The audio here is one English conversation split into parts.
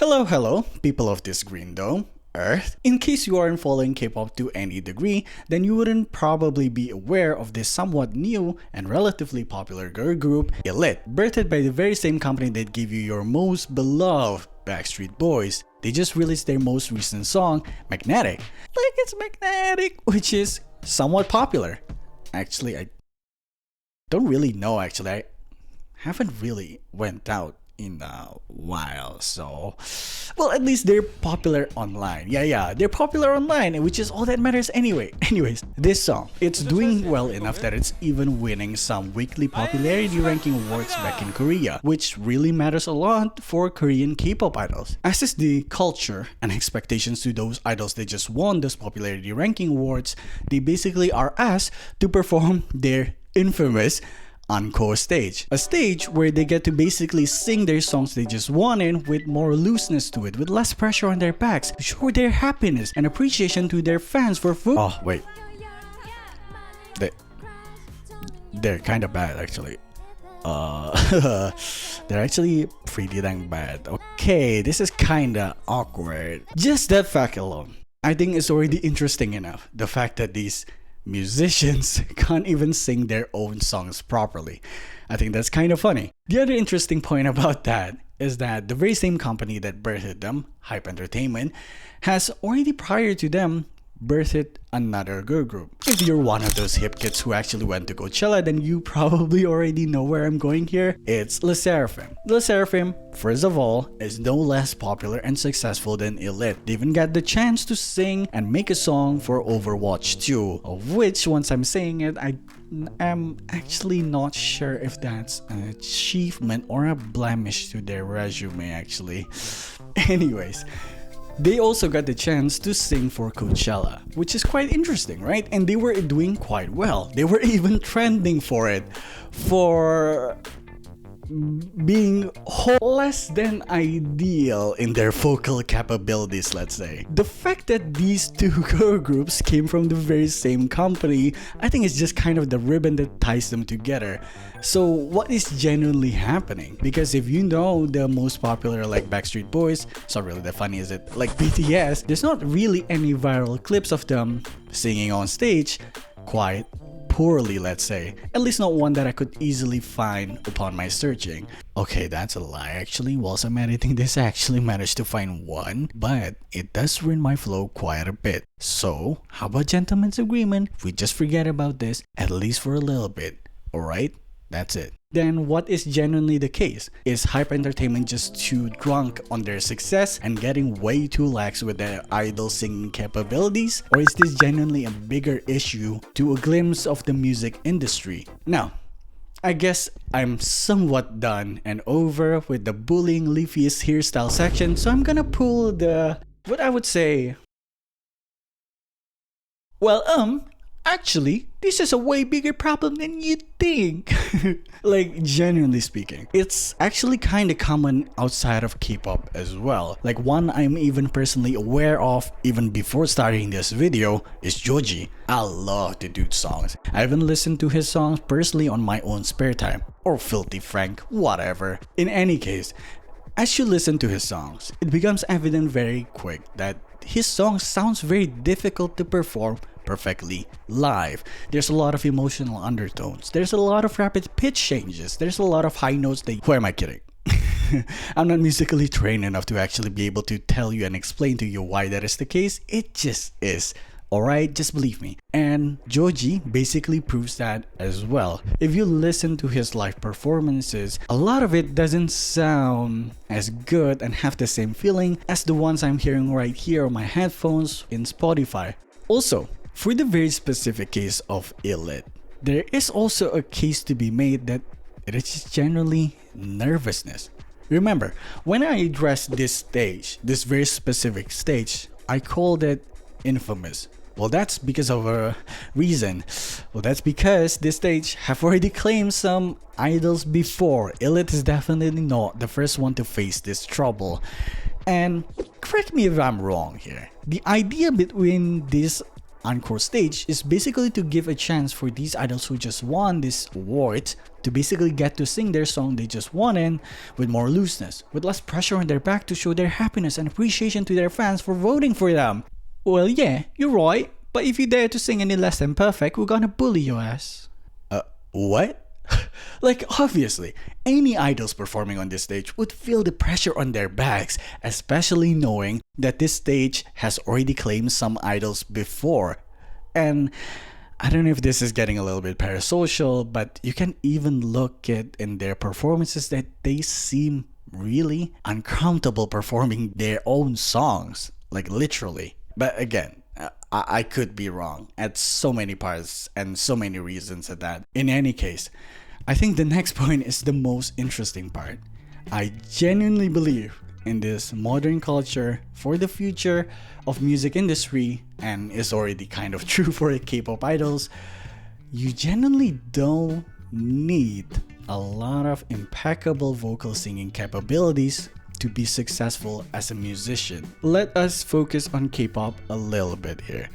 Hello, people of this green dome, Earth. In case you aren't following K-pop to any degree, then you wouldn't probably be aware of this somewhat new and relatively popular girl group, illit, birthed by the very same company that gave you your most beloved Backstreet Boys. They just released their most recent song, Magnetic. Like it's magnetic, which is somewhat popular. Actually, I don't really know actually. I haven't really went out in a while, so well, at least they're popular online. Yeah, they're popular online, which is all that matters anyway. Anyways, this song, it's doing well enough that it's even winning some weekly popularity ranking awards back in Korea, which really matters a lot for Korean K-pop idols, as is the culture and expectations to those idols that just won those popularity ranking awards. They basically are asked to perform their infamous encore stage, a stage where they get to basically sing their songs they just won in with more looseness to it, with less pressure on their backs, to show their happiness and appreciation to their fans for Oh wait, they're kind of bad actually. They're actually pretty dang bad. Okay, this is kinda awkward. Just that fact alone, I think it's already interesting enough. The fact that these musicians can't even sing their own songs properly. I think that's kind of funny. The other interesting point about that is that the very same company that birthed them, Hype Entertainment, has already prior to them birthed another girl group. If you're one of those hip kids who actually went to Coachella, then you probably already know where I'm going here. It's sserafim. sserafim, first of all, is no less popular and successful than illit. They even got the chance to sing and make a song for Overwatch 2, of which, once I'm saying it, I am actually not sure if that's an achievement or a blemish to their resume actually. Anyways, they also got the chance to sing for Coachella, which is quite interesting, right? And they were doing quite well. They were even trending for it, for being less than ideal in their vocal capabilities, let's say. The fact that these two girl groups came from the very same company, I think it's just kind of the ribbon that ties them together. So what is genuinely happening? Because if you know the most popular like Backstreet Boys, it's not really that funny, is it? Like BTS, there's not really any viral clips of them singing on stage quite poorly, let's say. At least not one that I could easily find upon my searching. Okay, that's a lie actually. Whilst I'm editing this, I actually managed to find one, but it does ruin my flow quite a bit. So, how about gentlemen's agreement? We just forget about this, at least for a little bit. Alright? That's it. Then what is genuinely the case? Is Hype Entertainment just too drunk on their success and getting way too lax with their idol singing capabilities? Or is this genuinely a bigger issue to a glimpse of the music industry? Now, I guess I'm somewhat done and over with the bullying leafiest hairstyle section, so I'm gonna pull the, what I would say, well, actually, this is a way bigger problem than you think. Like, genuinely speaking, it's actually kind of common outside of K-pop as well. Like, one I'm even personally aware of even before starting this video is You². I love the dude's songs. I even listened to his songs personally on my own spare time, or Filthy Frank, whatever. In any case, as you listen to his songs, it becomes evident very quick that his song sounds very difficult to perform perfectly live. There's a lot of emotional undertones. There's a lot of rapid pitch changes. There's a lot of high notes that... Who am I kidding? I'm not musically trained enough to actually be able to tell you and explain to you why that is the case. It just is. Alright, just believe me. And You² basically proves that as well. If you listen to his live performances, a lot of it doesn't sound as good and have the same feeling as the ones I'm hearing right here on my headphones in Spotify. Also, for the very specific case of illit, there is also a case to be made that it is just generally nervousness. Remember, when I addressed this stage, this very specific stage, I called it infamous. Well, that's because of a reason. Well, that's because this stage have already claimed some idols before. illit is definitely not the first one to face this trouble. And correct me if I'm wrong here. The idea between these encore stage is basically to give a chance for these idols who just won this award to basically get to sing their song they just won in with more looseness, with less pressure on their back to show their happiness and appreciation to their fans for voting for them. Well, yeah, you're right, but if you dare to sing any less than perfect, we're gonna bully your ass. What? Like, obviously, any idols performing on this stage would feel the pressure on their backs, especially knowing that this stage has already claimed some idols before. And I don't know if this is getting a little bit parasocial, but you can even look at in their performances that they seem really uncomfortable performing their own songs, like literally. But again, I could be wrong at so many parts and so many reasons at that. In any case, I think the next point is the most interesting part. I genuinely believe in this modern culture for the future of music industry, and is already kind of true for the K-pop idols. You genuinely don't need a lot of impeccable vocal singing capabilities to be successful as a musician. Let us focus on K-pop a little bit here.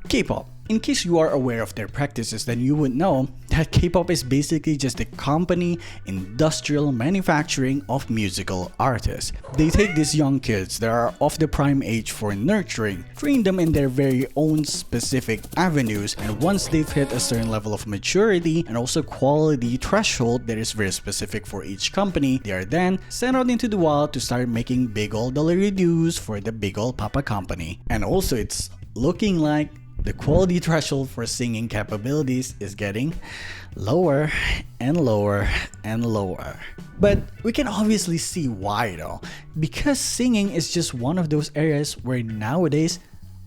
K-pop. In case you are aware of their practices, then you would know that K-pop is basically just a company industrial manufacturing of musical artists. They take these young kids that are of the prime age for nurturing, train them in their very own specific avenues, and once they've hit a certain level of maturity and also quality threshold that is very specific for each company, they are then sent out into the wild to start making big old dollar dues for the big old papa company. And also it's looking like the quality threshold for singing capabilities is getting lower and lower and lower. But we can obviously see why though, because singing is just one of those areas where nowadays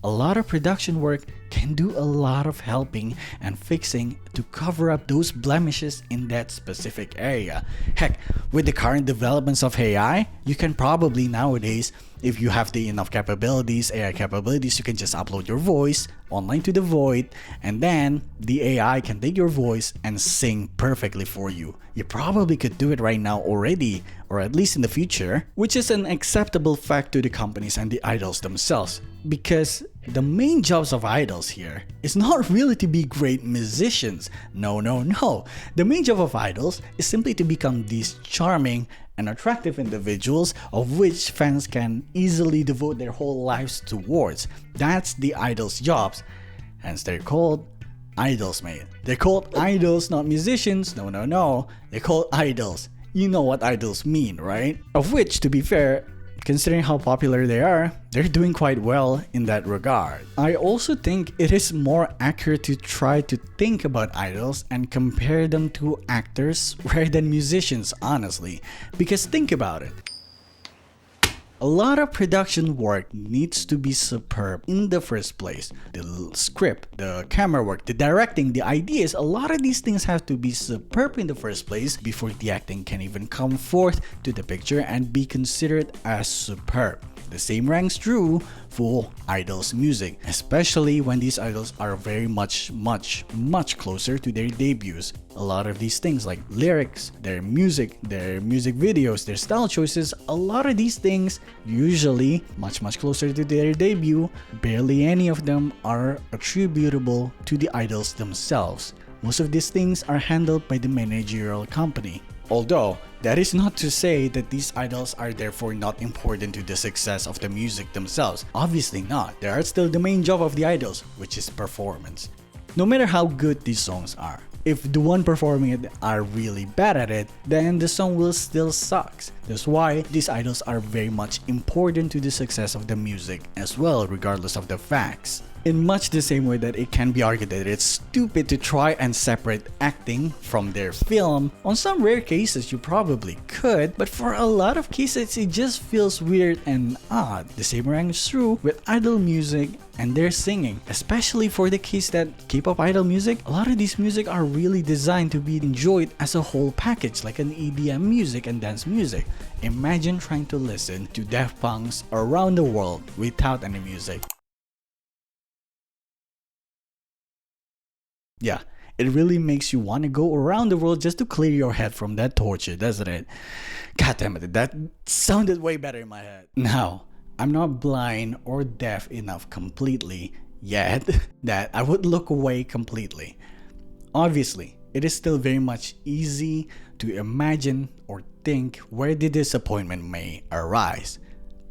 a lot of production work can do a lot of helping and fixing to cover up those blemishes in that specific area. Heck, with the current developments of AI, you can probably nowadays, if you have the enough capabilities, AI capabilities, you can just upload your voice online to the void, and then the AI can take your voice and sing perfectly for you. You probably could do it right now already, or at least in the future, which is an acceptable fact to the companies and the idols themselves. Because the main jobs of idols here is not really to be great musicians. No. The main job of idols is simply to become these charming and attractive individuals of which fans can easily devote their whole lives towards. That's the idols' jobs. Hence they're called idols, mate. They're called idols, not musicians. No. They're called idols. You know what idols mean, right? Of which, to be fair, considering how popular they are, they're doing quite well in that regard. I also think it is more accurate to try to think about idols and compare them to actors rather than musicians, honestly. Because think about it. A lot of production work needs to be superb in the first place. The script, the camera work, the directing, the ideas, a lot of these things have to be superb in the first place before the acting can even come forth to the picture and be considered as superb. The same ranks true for idols' music, especially when these idols are very much closer to their debuts. A lot of these things like lyrics, their music videos, their style choices, a lot of these things usually much closer to their debut. Barely any of them are attributable to the idols themselves. Most of these things are handled by the managerial company. Although, that is not to say that these idols are therefore not important to the success of the music themselves. Obviously not. They are still the main job of the idols, which is performance. No matter how good these songs are, if the one performing it are really bad at it, then the song will still suck. That's why these idols are very much important to the success of the music as well, regardless of the facts. In much the same way that it can be argued that it's stupid to try and separate acting from their film. On some rare cases you probably could, but for a lot of cases it just feels weird and odd. The same rings true with idol music and their singing, especially for the case that K-pop idol music, a lot of these music are really designed to be enjoyed as a whole package, like an EDM music and dance music. Imagine trying to listen to Daft Punk's Around the World without any music. Yeah, it really makes you want to go around the world just to clear your head from that torture, doesn't it? God damn it, that sounded way better in my head. Now, I'm not blind or deaf enough completely. yet that I would look away completely. Obviously, it is still very much easy to imagine or think where the disappointment may arise.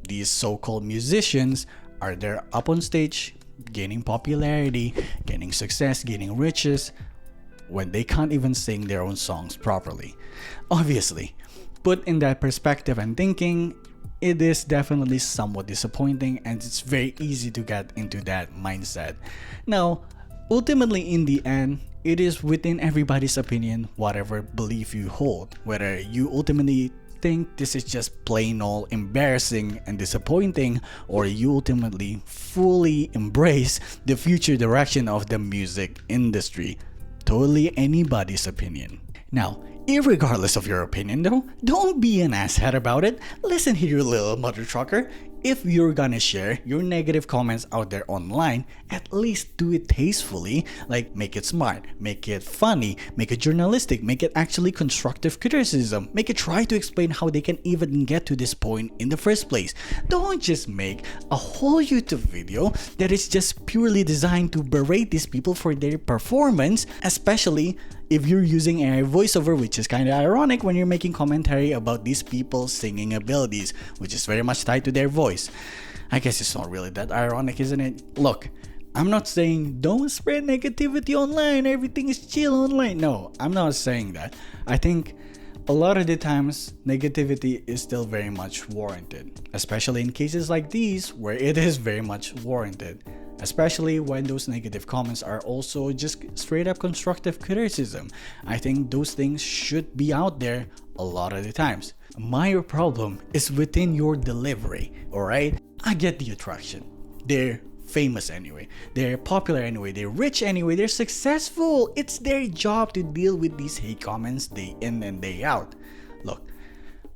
These so-called musicians are there up on stage, gaining popularity, gaining success, gaining riches, when they can't even sing their own songs properly. Obviously, put in that perspective and thinking, it is definitely somewhat disappointing, and it's very easy to get into that mindset. Now, ultimately in the end, it is within everybody's opinion, whatever belief you hold, whether you ultimately think this is just plain old embarrassing and disappointing, or you ultimately fully embrace the future direction of the music industry. Totally anybody's opinion. Now, irregardless of your opinion though, don't be an asshat about it. Listen here, you little mother trucker. If you're gonna share your negative comments out there online, at least do it tastefully. Like, make it smart, make it funny, make it journalistic, make it actually constructive criticism, make it try to explain how they can even get to this point in the first place. Don't just make a whole YouTube video that is just purely designed to berate these people for their performance, especially if you're using AI voiceover, which is kind of ironic when you're making commentary about these people's singing abilities, which is very much tied to their voice. I guess it's not really that ironic, isn't it? Look, I'm not saying don't spread negativity online, everything is chill online. No, I'm not saying that. I think a lot of the times, negativity is still very much warranted, especially in cases like these where it is very much warranted. Especially when those negative comments are also just straight up constructive criticism. I think those things should be out there a lot of the times. My problem is within your delivery, alright? I get the attraction. They're famous anyway. They're popular anyway. They're rich anyway. They're successful. It's their job to deal with these hate comments day in and day out. Look,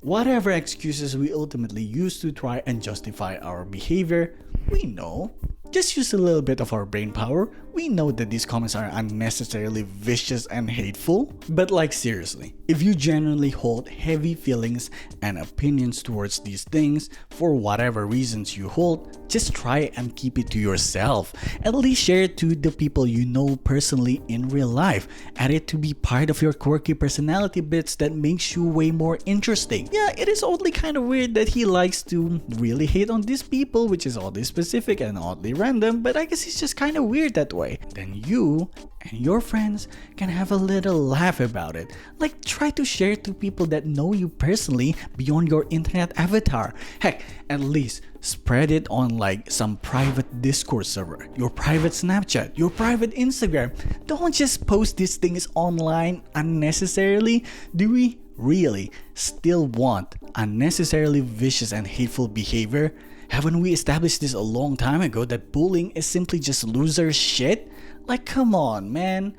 whatever excuses we ultimately use to try and justify our behavior, we know. Just use a little bit of our brain power. We know that these comments are unnecessarily vicious and hateful. But like, seriously, if you genuinely hold heavy feelings and opinions towards these things, for whatever reasons you hold, just try and keep it to yourself. At least share it to the people you know personally in real life. Add it to be part of your quirky personality bits that makes you way more interesting. Yeah, it is oddly kind of weird that he likes to really hate on these people, which is oddly specific and oddly random, but I guess it's just kind of weird that way. Then you and your friends can have a little laugh about it. Like, try to share it to people that know you personally beyond your internet avatar. Heck, at least spread it on like some private Discord server, your private Snapchat, your private Instagram. Don't just post these things online unnecessarily. Do we really still want unnecessarily vicious and hateful behavior? Haven't we established this a long time ago that bullying is simply just loser shit? Like, come on, man.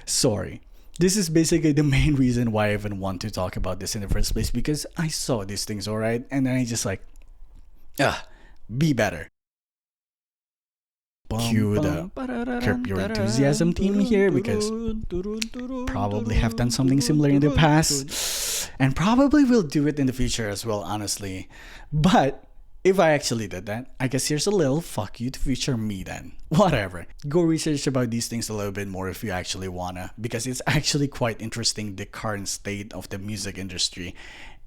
Sorry. This is basically the main reason why I even want to talk about this in the first place, because I saw these things, alright? And then I just like, be better. Cue the Curb Your Enthusiasm team here, because probably have done something similar in the past and probably will do it in the future as well, honestly. But if I actually did that, I guess here's a little fuck you to future me then. Whatever. Go research about these things a little bit more if you actually wanna, because it's actually quite interesting, the current state of the music industry.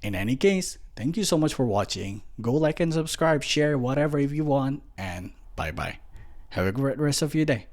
In any case, thank you so much for watching. Go like and subscribe, share, whatever if you want, and bye bye. Have a great rest of your day.